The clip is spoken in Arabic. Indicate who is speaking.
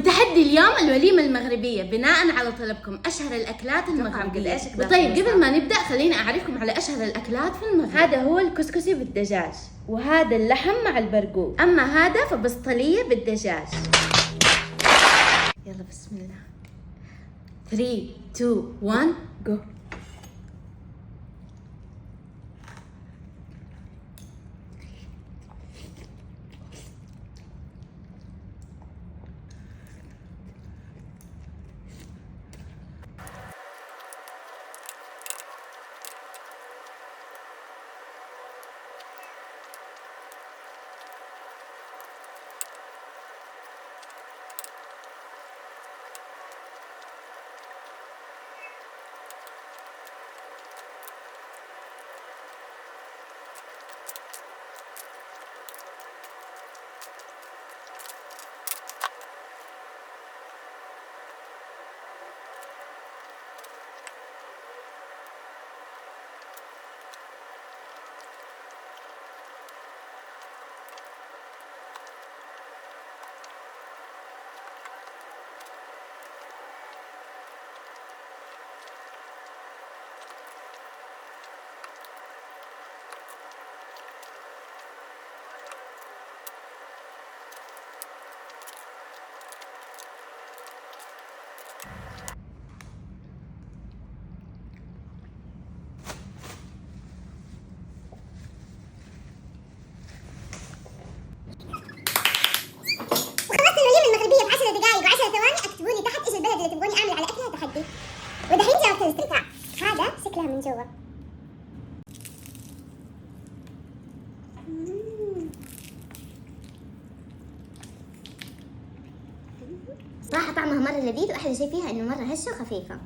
Speaker 1: وتحدي اليوم الوليمة المغربية بناء على طلبكم أشهر الأكلات المغربية. طيب قبل ما نبدأ خليني أعرفكم على أشهر الأكلات في المغرب. هذا هو الكسكسي بالدجاج، وهذا اللحم مع البرقوق، أما هذا فبسطلية بالدجاج. يلا بسم الله. 3 2 1 جو.
Speaker 2: اكتبوا لي تحت ايش البلد اللي تبغوني اعمل على اكلها تحدي. ودحين جاوبت ترفع. هذا شكلها من جوا. صراحة طعمها مرة لذيذ، واحلى شيء فيها انه مرة هشة وخفيفة.